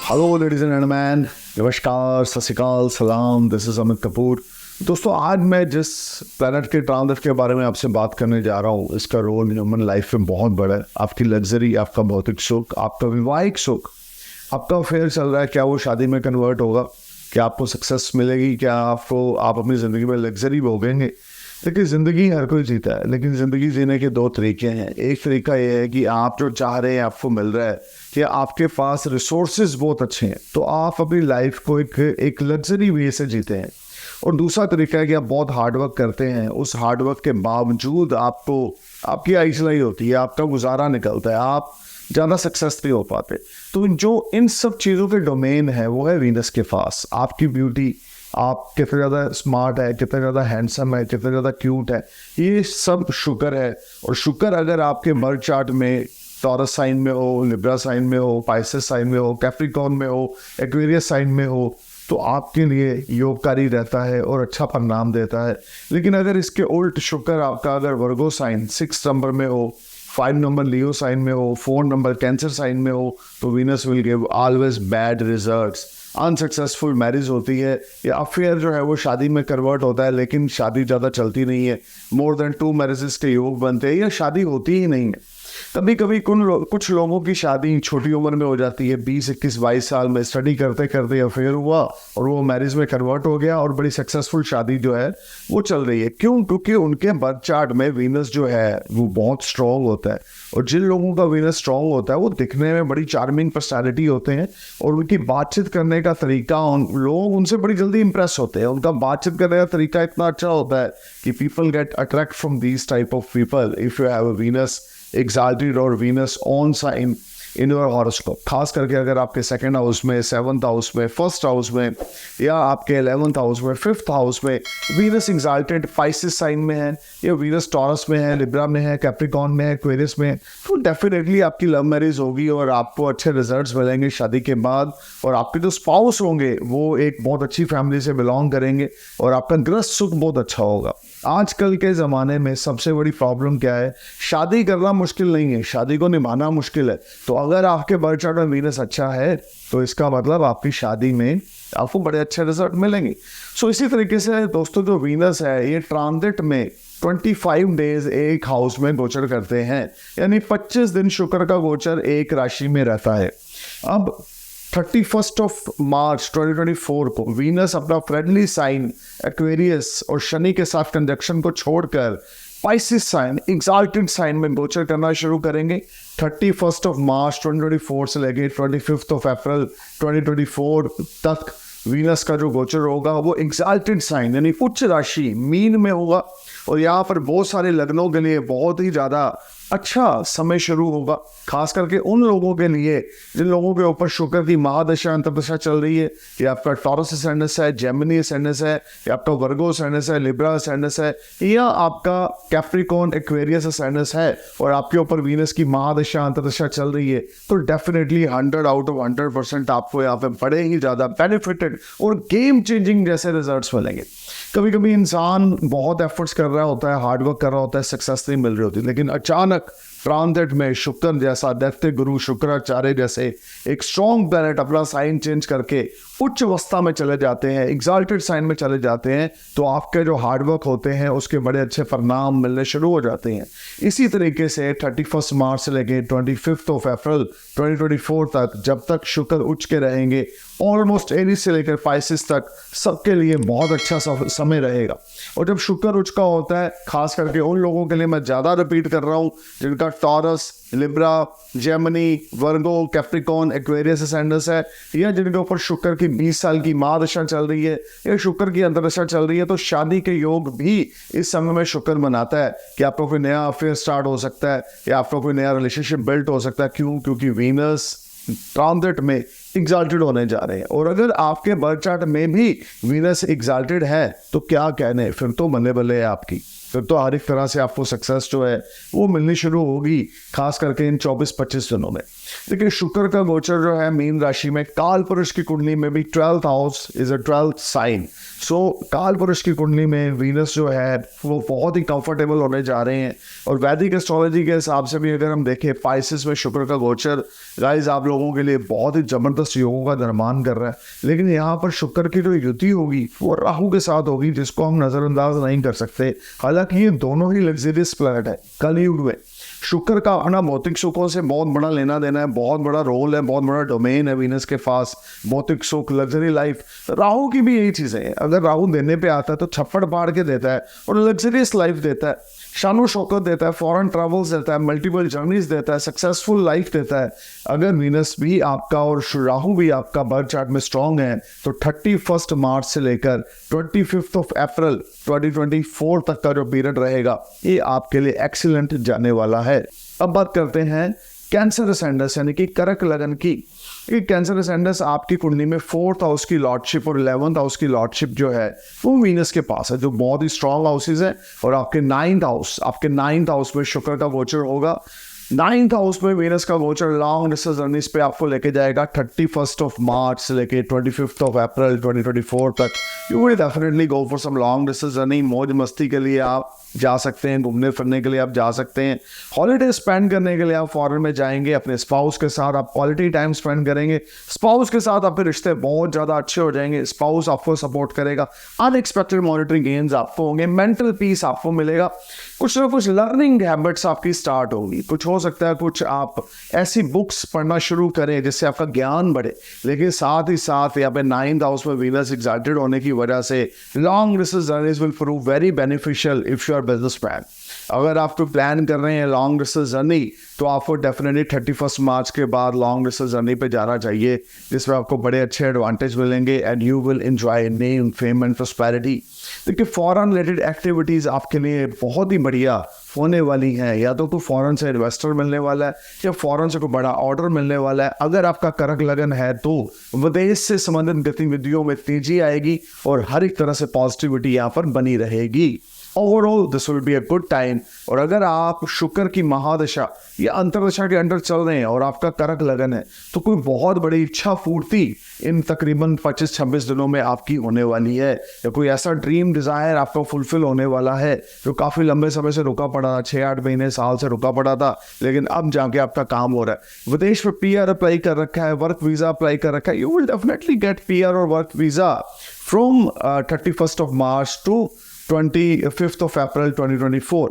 Hello ladies and gentleman, नमस्कार, सत श्री अकाल, सलाम। This is Amit Kapoor. दोस्तों, आज मैं जिस प्लैनेट के ट्रांजिट के बारे में आपसे बात करने जा रहा हूँ, इसका रोल ह्यूमन लाइफ में बहुत बड़ा है। आपकी लग्जरी, आपका भौतिक सुख, आपका वैवाहिक सुख, आपका अफेयर चल रहा है, क्या वो शादी में कन्वर्ट होगा? क्या आपको सक्सेस मिलेगी? क्या आप अपनी ज़िंदगी में लग्जरी भोगेंगे? लेकिन ज़िंदगी हर कोई जीता है, लेकिन ज़िंदगी जीने के दो तरीके हैं। एक तरीका ये है कि आप जो चाह रहे हैं आपको मिल रहा है, कि आपके पास रिसोर्सेज बहुत अच्छे हैं, तो आप अपनी लाइफ को एक लग्जरी वे से जीते हैं। और दूसरा तरीका है कि आप बहुत हार्डवर्क करते हैं, उस हार्डवर्क के बावजूद आपकी आइसलाई होती है, आपका गुजारा निकलता है, आप ज़्यादा सक्सेस नहीं हो पाते। तो जो इन सब चीज़ों के डोमेन है वो है वीनस के पास। आपकी ब्यूटी, आप कितना ज़्यादा स्मार्ट है, कितना ज़्यादा हैंडसम है, कितना ज़्यादा क्यूट है, ये सब शुक्र है। और शुक्र अगर आपके बर्थ चार्ट में टॉरस साइन में हो, लिब्रा साइन में हो, पाइसेस साइन में हो, कैप्रिकॉर्न में हो, एक्वेरियस साइन में हो, तो आपके लिए योगकारी रहता है और अच्छा परिणाम देता है। लेकिन अगर इसके उल्ट शुक्र आपका अगर वर्गो साइन 6 नंबर में हो, 5 नंबर लियो साइन में हो, 4 नंबर कैंसर साइन में हो, तो Venus will give always bad results. Unsuccessful marriage होती है, या अफेयर जो है वो शादी में कन्वर्ट होता है, लेकिन शादी ज़्यादा चलती नहीं है। मोर देन 2 मैरिजेस के योग बनते हैं, या शादी होती ही नहीं है। कभी कभी कुछ लोगों की शादी छोटी उम्र में हो जाती है, 20, 21, 22 साल में स्टडी करते करते अफेयर हुआ और वो मैरिज में कन्वर्ट हो गया और बड़ी सक्सेसफुल शादी जो है वो चल रही है। क्यों? क्योंकि उनके बर्थ चार्ट में वीनस जो है वो बहुत स्ट्रॉन्ग होता है। और जिन लोगों का वीनस स्ट्रॉन्ग होता है वो दिखने में बड़ी चार्मिंग पर्सनैलिटी होते हैं, और उनकी बातचीत करने का तरीका, लोग उनसे बड़ी जल्दी इंप्रेस होते हैं। उनका बातचीत करने का तरीका इतना अच्छा होता है कि people get attract from these type of people if you have a Venus exalted और Venus on sign in your horoscope. खास करके अगर आपके 2nd हाउस में, 7th हाउस में, 1st हाउस में, या आपके 11th हाउस में, 5th हाउस में वीनस एक्साल्टेड पाइसेस साइन में है, या वीनस टॉरस में है, लिब्रा में है, कैप्रिकॉर्न में है, एक्वेरियस में है, तो डेफिनेटली आपकी लव मैरिज होगी और आपको अच्छे रिजल्ट्स मिलेंगे शादी के बाद। और आपके जो स्पाउस होंगे वो एक बहुत अच्छी फैमिली से बिलोंग करेंगे और आपका गृहस्थ सुख बहुत अच्छा होगा। आजकल के ज़माने में सबसे बड़ी प्रॉब्लम क्या है? शादी करना मुश्किल नहीं है, शादी को निभाना मुश्किल है। तो अगर आपके बर्थ चार्ट में वीनस अच्छा है तो इसका मतलब आपकी शादी में आपको बड़े अच्छे रिजल्ट मिलेंगे। सो इसी तरीके से दोस्तों, जो वीनस है ये ट्रांजिट में 25 डेज एक हाउस में गोचर करते हैं, यानी 25 दिन शुक्र का गोचर एक राशि में रहता है। अब 31 मार्च 2024 को वीनस अपना फ्रेंडली साइन एक्वेरियस और शनि के साथ कंजक्शन को छोड़कर पाइसेस साइन, एक्साल्टेड साइन में गोचर करना शुरू करेंगे। 31 मार्च 2024 से लेकर 25 अप्रैल 2024 तक वीनस का जो गोचर होगा वो एक्साल्टेड साइन यानी उच्च राशि मीन में होगा। और यहाँ पर बहुत सारे लग्नों के लिए बहुत ही ज़्यादा अच्छा समय शुरू होगा, खास करके उन लोगों के लिए जिन लोगों के ऊपर शुक्र की महादशा अंतर्दशा चल रही है, या आपका टॉरस असेंडेंस है, जेमिनी असेंडेंस है, या आपका वर्गो असेंडेंस है, लिब्रा असेंडेंस है, या आपका कैप्रिकॉर्न एक्वेरियस असेंडेंस है और आपके ऊपर वीनस की महादशा अंतर्दशा चल रही है, तो डेफिनेटली 100 आउट ऑफ 100% आपको यहाँ पे बड़े ही ज़्यादा बेनिफिटेड और गेम चेंजिंग जैसे रिजल्ट्स मिलेंगे। कभी कभी इंसान बहुत एफर्ट्स कर रहा होता है, हार्डवर्क कर रहा होता है, सक्सेस नहीं मिल रही होती, लेकिन अचानक ट्रांजिट में शुक्र जैसा, दैत्य गुरु शुक्राचार्य जैसे एक स्ट्रॉन्ग प्लैनेट अपना साइन चेंज करके उच्च अवस्था में चले जाते हैं, एक्साल्टेड साइन में चले जाते हैं, तो आपके जो हार्डवर्क होते हैं उसके बड़े अच्छे परिणाम मिलने शुरू हो जाते हैं। इसी तरीके से 31 मार्च से लेकर 25 अप्रैल 2024 तक, जब तक शुक्र उच्च के रहेंगे, ऑलमोस्ट एरीज से लेकर पाइसेस तक सबके लिए बहुत अच्छा समय रहेगा। और जब शुक्र उच्च का होता है, खास करके उन लोगों के लिए, मैं ज़्यादा रिपीट कर रहा हूँ, जिनका टॉरस, लिब्रा, जेमिनी, वर्गो, कैप्रिकॉर्न, एक्वेरियस असेंडेंस है, या जिनके ऊपर शुक्र की 20 साल की महादशा चल रही है या शुक्र की अंतर्दशा चल रही है, तो शादी के योग भी इस समय में शुक्र मनाता है कि आपका कोई नया अफेयर स्टार्ट हो सकता है या आपका कोई नया रिलेशनशिप बिल्ट हो सकता है। क्यों? क्योंकि वीनस ट्रांजिट में एक्साल्टेड होने जा रहे हैं। और अगर आपके बर्थ चार्ट में भी वीनस एक्साल्टेड है तो क्या कहने, फिर तो बल्ले बल्ले है आपकी, फिर तो हर एक तरह से आपको सक्सेस जो है वो मिलनी शुरू होगी, खास करके इन 24-25 दिनों में। लेकिन शुक्र का गोचर जो है मीन राशि में, काल पुरुष की कुंडली में भी 12th house is a 12th sign. So काल पुरुष की कुंडली में वीनस जो है वो बहुत ही कंफर्टेबल होने जा रहे हैं। और वैदिक एस्ट्रोलॉजी के हिसाब से भी अगर हम देखें, पाइसेस में शुक्र का गोचर गाइस आप लोगों के लिए बहुत ही जबरदस्त ज़बरदस्त योगों का निर्माण कर रहा है, लेकिन यहाँ पर शुक्र की जो युति होगी वो राहु के साथ होगी, जिसको हम नज़रअंदाज नहीं कर सकते। हालांकि ये दोनों ही लग्जरियस प्लैनेट है। कलयुग में शुक्र का अपना भौतिक सुखों से बहुत बड़ा लेना देना है, बहुत बड़ा रोल है, बहुत बड़ा डोमेन है वीनस के पास, भौतिक सुख, लग्जरी लाइफ। राहु की भी यही चीज़ें हैं। अगर राहु देने पे आता है तो छप्पड़ फाड़ के देता है और लग्जरियस लाइफ देता है, शानो शौकत देता है, फॉरेन ट्रैवल्स देता है, मल्टीपल जर्नीज देता है, सक्सेसफुल लाइफ देता है। अगर वीनस भी आपका और राहु भी आपका बर्थ चार्ट में स्ट्रांग है तो 31 मार्च से लेकर 25 अप्रैल 2024 तक का जो पीरियड रहेगा ये आपके लिए एक्सीलेंट जाने वाला है। अब बात करते हैं कैंसर असेंडेंस यानी कि कर्क लगन की। ये कैंसर असेंडेंस आपकी कुंडली में 4th हाउस की लॉर्डशिप और 11th हाउस की लॉर्डशिप जो है वो वीनस के पास है, जो बहुत ही स्ट्रॉन्ग हाउसेज है। और आपके 9th हाउस में शुक्र का गोचर होगा। 9th हाउस में वीनस का गोचर लॉन्ग डिस्टेंस जर्नीज पे आपको लेके जाएगा 31 मार्च से लेके 25 अप्रैल 2024 तक। You will definitely go for some long distance journey. मौज मस्ती के लिए आप जा सकते हैं, घूमने फिरने के लिए आप जा सकते हैं, हॉलीडे स्पेंड करने के लिए आप फॉरेन में जाएंगे, अपने स्पाउस के साथ आप क्वालिटी टाइम स्पेंड करेंगे। स्पाउस के साथ आपके रिश्ते बहुत ज़्यादा अच्छे हो जाएंगे, स्पाउस आपको सपोर्ट करेगा, अनएक्सपेक्टेड मॉनिटरी गेन्स आपको होंगे, मेंटल पीस आपको मिलेगा, कुछ ना कुछ लर्निंग हैबिट्स आपकी स्टार्ट होगी। कुछ हो सकता है कुछ आप ऐसी बुक्स पढ़ना शुरू करें जिससे आपका ज्ञान बढ़े। लेकिन साथ ही साथ यहाँ पे 9th हाउस में वीनस एग्जाल्टेड होने की वजह से long distance journeys will prove very beneficial if you are businessman. अगर आप तो प्लान कर रहे हैं लॉन्ग डिस्टेंस जर्नी तो आपको डेफिनेटली 31 मार्च के बाद लॉन्ग डिस्टेंस जर्नी पे जाना चाहिए, जिसमें आपको बड़े अच्छे एडवांटेज मिलेंगे and you will enjoy name, fame and prosperity. देखिए फॉरेन रिलेटेड एक्टिविटीज़ आपके लिए बहुत ही बढ़िया होने वाली हैं। या तो कोई फॉरेन से इन्वेस्टर मिलने वाला है या फॉरेन से कोई बड़ा ऑर्डर मिलने वाला है। अगर आपका कर्क लगन है तो विदेश से संबंधित गतिविधियों में तेजी आएगी और हर एक तरह से पॉजिटिविटी यहाँ पर बनी रहेगी। Overall this will be a good time. और अगर आप शुक्र की महादशा या अंतरदशा के अंडर चल रहे हैं और आपका कर्क लगन है तो कोई बहुत बड़ी इच्छा पूर्ति इन तकरीबन 25-26 दिनों में आपकी होने वाली है, या कोई ऐसा ड्रीम डिज़ायर आपका फुलफिल होने वाला है जो काफ़ी लंबे समय से रुका पड़ा था, 6-8 महीने साल से रुका पड़ा था, लेकिन अब जाके आपका काम हो रहा है। विदेश में PR अप्लाई कर रखा है, वर्क वीज़ा अप्लाई कर रखा है, you will definitely get PR और work visa from 31 March two 25 April 2024।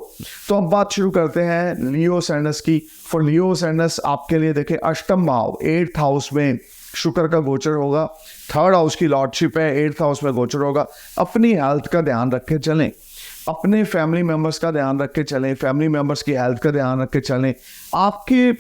तो अब बात शुरू करते हैं लियो सैंडस की। फॉर लियो सैंडस आपके लिए देखें अष्टम भाव 8th हाउस में शुक्र का गोचर होगा, 3rd हाउस की लॉर्डशिप है, 8th हाउस में गोचर होगा। अपनी हेल्थ का ध्यान रख के चलें, अपने फैमिली मेम्बर्स का ध्यान रख के चलें, फैमिली मेम्बर्स की हेल्थ का ध्यान रख के चलें। आपके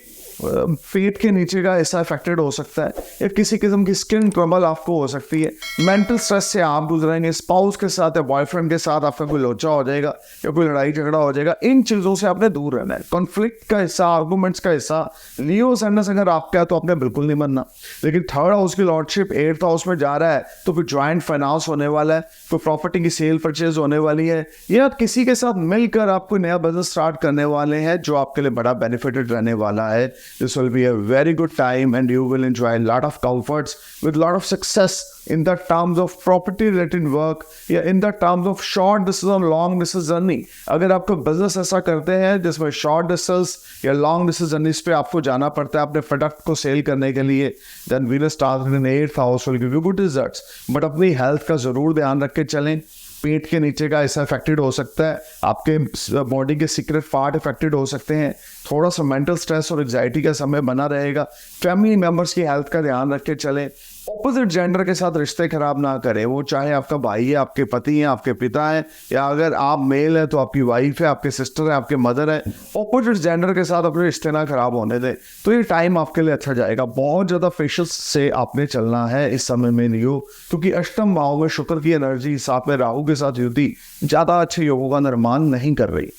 पेट के नीचे का ऐसा अफेक्टेड हो सकता है या किसी किस्म की स्किन ट्रबल आपको हो सकती है, मेंटल स्ट्रेस से आप गुजरेंगे, स्पाउस के साथ या बॉयफ्रेंड के साथ आपका कोई लोचा हो जाएगा या कोई लड़ाई झगड़ा हो जाएगा। इन चीज़ों से आपने दूर रहना है। कॉन्फ्लिक्ट का हिस्सा, आर्गूमेंट्स का हिस्सा लियो सैंडस अगर आपका है तो आपने बिल्कुल नहीं बनना। लेकिन 3rd हाउस की लॉर्डशिप 8th हाउस में जा रहा है तो फिर ज्वाइंट फाइनेंस होने वाला है, कोई प्रॉपर्टी की सेल परचेज होने वाली है, या किसी के साथ मिलकर आप कोई नया बिजनेस स्टार्ट करने वाले हैं जो आपके लिए बड़ा बेनिफिटेड रहने वाला है। This will be a very good time and you will enjoy a lot of comforts with a lot of success in the terms of property related work या in the terms of short distance और long distance journey। अगर आपको business ऐसा करते हैं जिसमें short distance या long distance journeys पे आपको जाना पड़ता है अपने प्रोडक्ट को सेल करने के लिए, then Venus transit in 8th house will give you good results। But अपनी हेल्थ का ज़रूर ध्यान रख के चलें। पेट के नीचे का ऐसा अफेक्टेड हो सकता है, आपके बॉडी के सीक्रेट पार्ट अफेक्टेड हो सकते हैं, थोड़ा सा मेंटल स्ट्रेस और एग्जाइटी का समय बना रहेगा। फैमिली मेम्बर्स की हेल्थ का ध्यान रख के चलें। ऑपोजिट जेंडर के साथ रिश्ते खराब ना करें, वो चाहे आपका भाई है, आपके पति हैं, आपके पिता हैं, या अगर आप मेल है तो आपकी वाइफ है, आपके सिस्टर है, आपके मदर है। ऑपोजिट जेंडर के साथ अपने रिश्ते ना खराब होने दें, तो ये टाइम आपके लिए अच्छा जाएगा। बहुत ज़्यादा पेशेंस से आपने चलना है इस समय में लियो, क्योंकि अष्टम भाव में शुक्र की एनर्जी साथ में राहु के साथ युति ज़्यादा अच्छे योगों का निर्माण नहीं कर रही।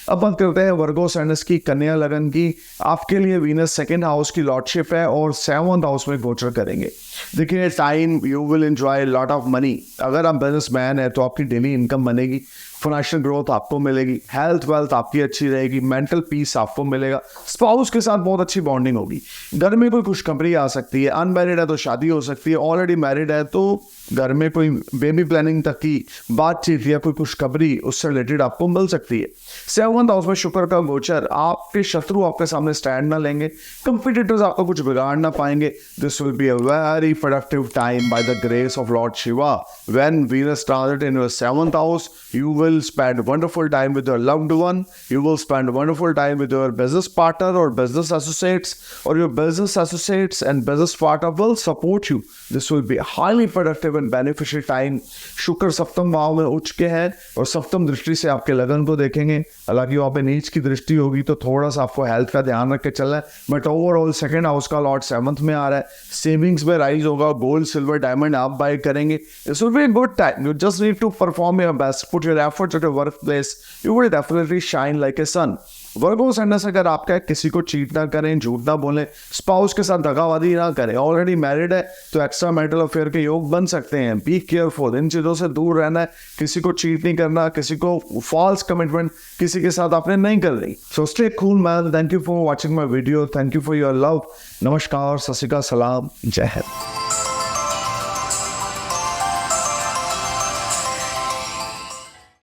अब बात करते हैं वर्गो सैंडस की, कन्या लगन की। आपके लिए वीनस 2nd हाउस की लॉर्डशिप है और 7th हाउस में गोचर करेंगे। देखिए time you will enjoy lot of money. अगर आप बिजनेसमैन है तो आपकी डेली इनकम बनेगी, फाइनेंशियल ग्रोथ आपको मिलेगी, हेल्थ वेल्थ आपकी अच्छी रहेगी, मेंटल पीस आपको मिलेगा, स्पाउस के साथ बहुत अच्छी बॉन्डिंग होगी, घर में कोई खुशखबरी आ सकती है, अनमैरिड है तो शादी हो सकती है, ऑलरेडी मैरिड है तो घर में कोई बेबी प्लानिंग तक की बातचीत या कोई खुशखबरी उससे रिलेटेड आपको मिल सकती है। 7th हाउस में शुक्र का गोचर, आपके शत्रु आपके सामने स्टैंड ना लेंगे, कंपटीटर्स आपको कुछ बिगाड़ ना पाएंगे। This will be a very productive time by the grace of Lord Shiva. When Venus transit in your 7th house, you will spend wonderful time with your loved one, you will spend wonderful time with your business partner or business associates, or your business associates and business partner will support you. This will be a highly productive and beneficial time. शुक्र सप्तम भाव में उच्च के हैं और सप्तम दृष्टि से आपके लगन को देखेंगे। हालांकि वहाँ पे नीच की दृष्टि होगी तो थोड़ा सा आपको हेल्थ का ध्यान रख के चलना है, बट ओवरऑल 2nd हाउस का लॉर्ड 7th में आ रहा है, सेविंग्स में राइज होगा, गोल्ड सिल्वर डायमंड आप बाय करेंगे। This will be a good time. You just need to perform your best, put your efforts at your workplace. You will definitely shine like a sun. वर्गो सेंडस अगर आपका है, किसी को cheat ना करें, झूठ ना बोलें, स्पाउस के साथ धगावादी ना करें। ऑलरेडी मैरिड है तो एक्स्ट्रा मैरिटल अफेयर के योग बन सकते हैं। बी केयरफुल, इन चीज़ों से दूर रहना है, किसी को चीट नहीं करना, किसी को फॉल्स कमिटमेंट किसी के साथ आपने नहीं कर दी। So stay cool man. Thank you for watching my video, thank you for your love. नमस्कार, सत श्री अकाल, सलाम, जय हिंद।